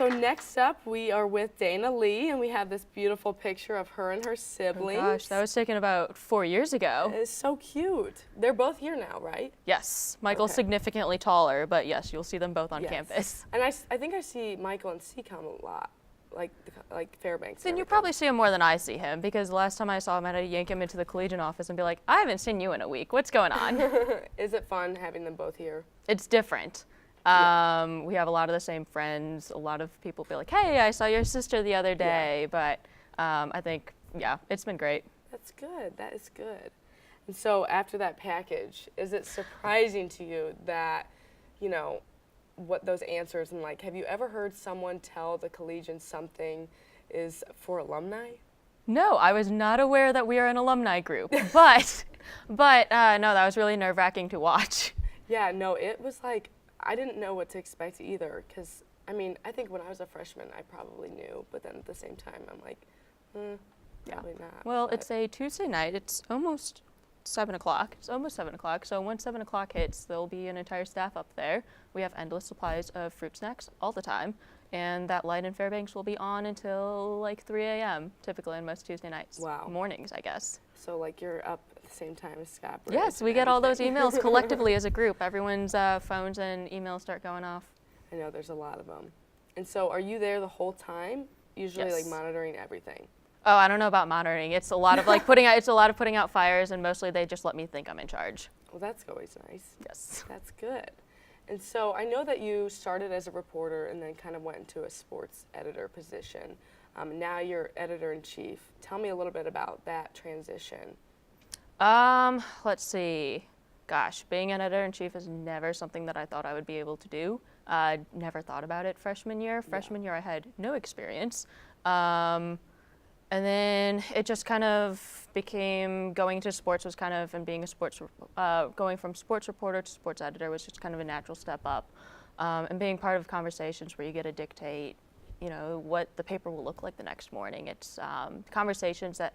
So next up, we are with Dana Lee, and we have this beautiful picture of her and her siblings. Oh gosh, that was taken about 4 years ago. It's so cute. They're both here now, right? Yes, Michael's significantly taller, but yes, you'll see them both on campus. And I think I see Michael and CCOM a lot, like Fairbanks. Then you probably see him more than I see him, because the last time I saw him, I had to yank him into the Collegian office and be like, I haven't seen you in a week. What's going on? Is it fun having them both here? It's different. We have a lot of the same friends. A lot of people be like, hey, I saw your sister the other day. But I think, it's been great. That's good. That is good. And so after that package, is it surprising to you that, what those answers, and have you ever heard someone tell the Collegian something is for alumni? No, I was not aware that we are an alumni group, but no, that was really nerve-wracking to watch. Yeah, no, it was I didn't know what to expect either, because, I think when I was a freshman, I probably knew, but then at the same time, I'm like, probably not. Well, it's a Tuesday night. It's almost 7 o'clock. It's almost 7 o'clock, so once 7 o'clock hits, there'll be an entire staff up there. We have endless supplies of fruit snacks all the time, and that light in Fairbanks will be on until 3 a.m., typically on most Tuesday nights. Wow. Mornings, I guess. So you're up at the same time as Scott. Yes, we get all those emails collectively as a group. Everyone's phones and emails start going off. I know, there's a lot of them. And so are you there the whole time, usually Yes. monitoring everything? Oh, I don't know about monitoring. It's a lot of putting out fires, and mostly they just let me think I'm in charge. Well, that's always nice. Yes. That's good. And so I know that you started as a reporter and then kind of went into a sports editor position. Now you're editor-in-chief. Tell me a little bit about that transition. Let's see. Gosh, being an editor-in-chief is never something that I thought I would be able to do. Never thought about it freshman year. Freshman year I had no experience. And then it just kind of became, going to sports was kind of, and being a going from sports reporter to sports editor was just kind of a natural step up. And being part of conversations where you get to dictate, what the paper will look like the next morning. It's conversations that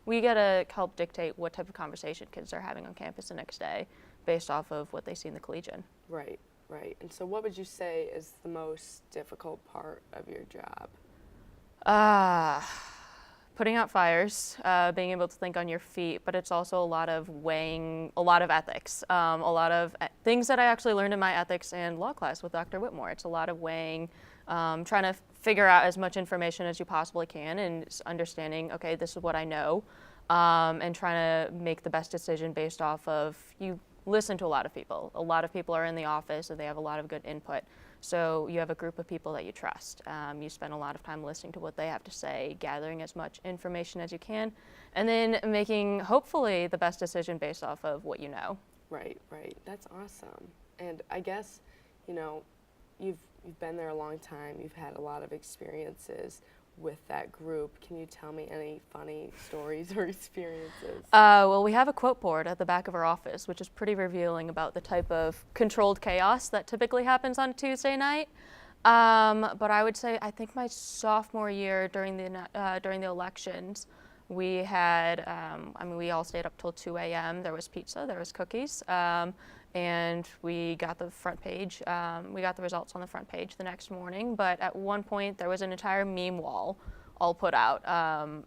we get to help dictate what type of conversation kids are having on campus the next day based off of what they see in the Collegian. Right, right. And so what would you say is the most difficult part of your job? Putting out fires, being able to think on your feet, but it's also a lot of weighing, a lot of ethics, a lot of things that I actually learned in my ethics and law class with Dr. Whitmore. It's a lot of weighing, trying to figure out as much information as you possibly can and understanding, okay, this is what I know, and trying to make the best decision based off of, you listen to a lot of people. A lot of people are in the office and they have a lot of good input. So you have a group of people that you trust. You spend a lot of time listening to what they have to say, gathering as much information as you can, and then making, hopefully, the best decision based off of what you know. Right, right. That's awesome. And I guess, you've been there a long time. You've had a lot of experiences with that group. Can you tell me any funny stories or experiences? Well, we have a quote board at the back of our office, which is pretty revealing about the type of controlled chaos that typically happens on a Tuesday night. But I would say, I think my sophomore year during the elections, we had, we all stayed up till 2 a.m. There was pizza, there was cookies, and we got the front page. We got the results on the front page the next morning, but at one point there was an entire meme wall all put out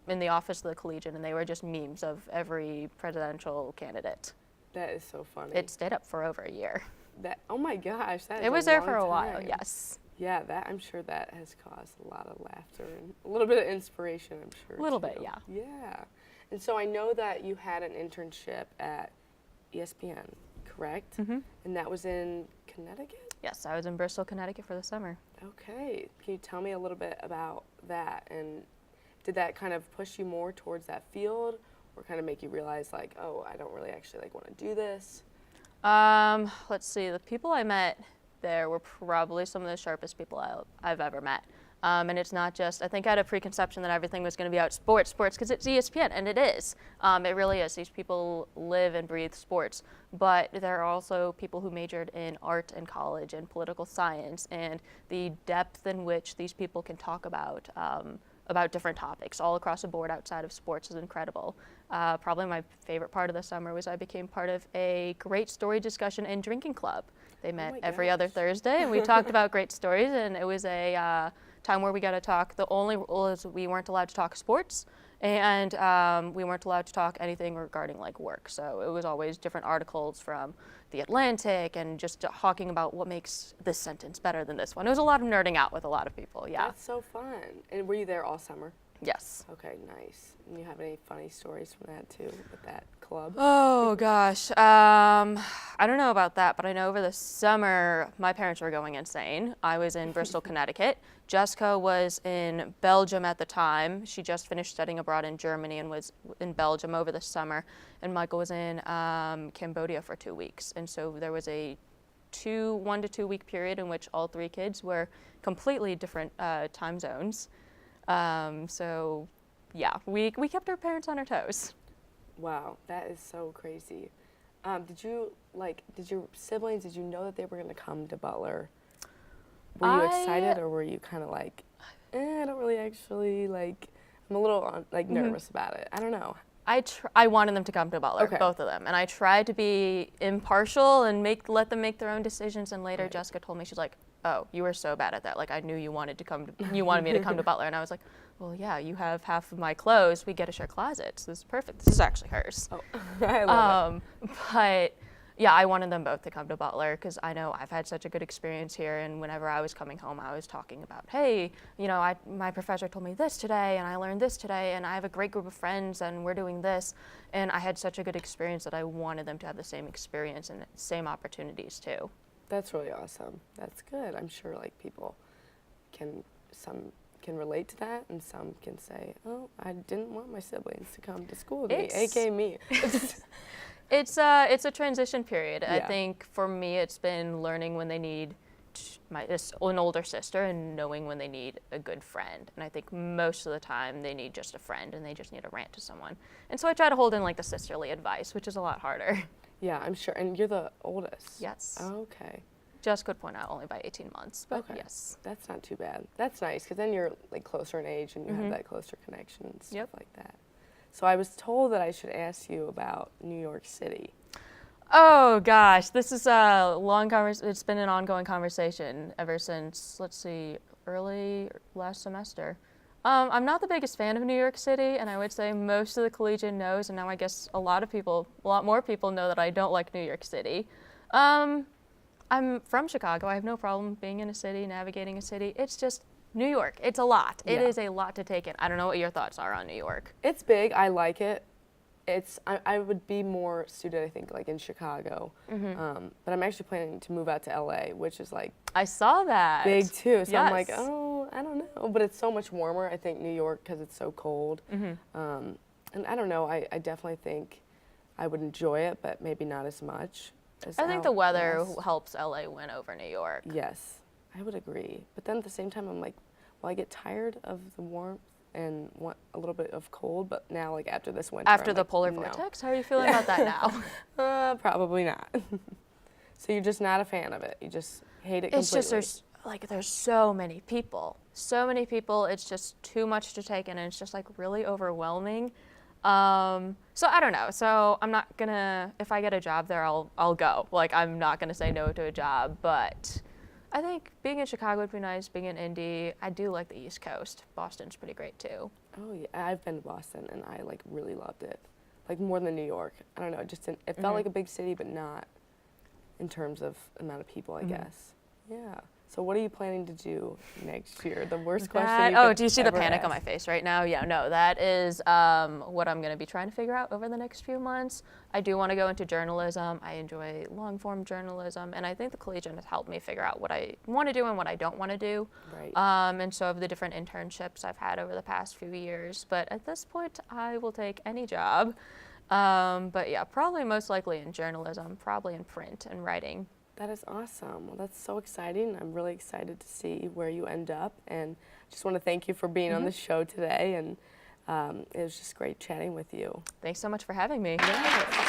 in the office of the Collegian, and they were just memes of every presidential candidate. That is so funny. It stayed up for over a year. Oh my gosh, it was there for a while, yes. Yeah, I'm sure that has caused a lot of laughter and a little bit of inspiration, I'm sure. A little bit, yeah. Yeah. And so I know that you had an internship at ESPN, correct? Mm-hmm. And that was in Connecticut? Yes, I was in Bristol, Connecticut for the summer. Okay. Can you tell me a little bit about that? And did that kind of push you more towards that field, or kind of make you realize oh, I don't really actually want to do this? Let's see, the people I met there were probably some of the sharpest people I've ever met. And it's not just, I think I had a preconception that everything was going to be about sports, because it's ESPN, and it is. It really is. These people live and breathe sports. But there are also people who majored in art in college and political science, and the depth in which these people can talk about different topics all across the board outside of sports is incredible. Probably my favorite part of the summer was I became part of a great story discussion and drinking club. They met every other Thursday, and we talked about great stories, and it was a time where we got to talk. The only rule is we weren't allowed to talk sports, and we weren't allowed to talk anything regarding like work. So it was always different articles from The Atlantic and just talking about what makes this sentence better than this one. It was a lot of nerding out with a lot of people, yeah. That's so fun. And were you there all summer? Yes. Okay, nice. And you have any funny stories from that too, with that club? Oh gosh, I don't know about that, but I know over the summer my parents were going insane. I was in Bristol, Connecticut. Jessica was in Belgium at the time. She just finished studying abroad in Germany and was in Belgium over the summer. And Michael was in Cambodia for 2 weeks. And so there was a 1 to 2 week period in which all 3 kids were completely different time zones. So yeah, we kept our parents on our toes. Wow, that is so crazy. Did your siblings, did you know that they were going to come to Butler? Were you excited, or were you kind of like, I don't really actually, like, I'm a little nervous about it. I don't know. I wanted them to come to Butler, Okay. both of them, and I tried to be impartial and let them make their own decisions. And later, Right. Jessica told me, she's like, "Oh, you were so bad at that. Like, I knew you wanted me to come to Butler." And I was like, "Well, yeah, you have half of my clothes. We get to share closets. This is perfect. This is actually hers." Oh, I love it. But yeah, I wanted them both to come to Butler because I know I've had such a good experience here. And whenever I was coming home, I was talking about, hey, my professor told me this today, and I learned this today, and I have a great group of friends, and we're doing this. And I had such a good experience that I wanted them to have the same experience and same opportunities too. That's really awesome. That's good. I'm sure like some can relate to that, and some can say, "Oh, I didn't want my siblings to come to school with me," aka me. It's a transition period. Yeah. I think for me, it's been learning when they need an older sister and knowing when they need a good friend. And I think most of the time they need just a friend and they just need to rant to someone. And so I try to hold in like the sisterly advice, which is a lot harder. Yeah, I'm sure. And you're the oldest. Yes. Okay. Just could point out only by 18 months, but Okay. yes. That's not too bad. That's nice, because then you're like closer in age and you have that closer connection and stuff Yep. like that. So I was told that I should ask you about New York City. Oh gosh, this is a long conversation. It's been an ongoing conversation ever since, let's see, early last semester. I'm not the biggest fan of New York City, and I would say most of the Collegian knows, and now I guess a lot more people know that I don't like New York City. I'm from Chicago. I have no problem being in a city, navigating a city. It's just New York. It's a lot. It Yeah. is a lot to take in. I don't know what your thoughts are on New York. It's big. I like it. I would be more suited, I think, like in Chicago. But I'm actually planning to move out to LA, which is like I saw that. big too. So I'm like, Yes. oh, I don't know. But it's so much warmer, I think, New York, because it's so cold. And I don't know. I definitely think I would enjoy it, but maybe not as much. I think the out weather west. helps LA win over New York. Yes, I would agree. But then at the same time, I'm like, well, I get tired of the warmth and want a little bit of cold. But now, like after this winter, After I'm the like, polar no. vortex, how are you feeling about that now? Probably not. So you're just not a fan of it. You just hate it It's completely. just there's so many people. So many people, it's just too much to take in, and it's just like really overwhelming. So I don't know. So I'm not gonna, if I get a job there, I'll go. Like I'm not gonna say no to a job, but I think being in Chicago would be nice, being in Indy. I do like the East Coast. Boston's pretty great too. Oh yeah, I've been to Boston and I like really loved it, like more than New York. I don't know, it just it felt like a big city, but not in terms of amount of people, I guess. Yeah. So what are you planning to do next year? The worst question. Oh, do you see the ever panic on my ask. face right now? Yeah, no, that is what I'm going to be trying to figure out over the next few months. I do want to go into journalism. I enjoy long-form journalism, and I think the Collegian has helped me figure out what I want to do and what I don't want to do. Right. And so of the different internships I've had over the past few years, but at this point, I will take any job. But yeah, probably most likely in journalism, probably in print and writing. That is awesome. Well, that's so exciting. I'm really excited to see where you end up, and just want to thank you for being on the show today, and it was just great chatting with you. Thanks so much for having me. Yeah.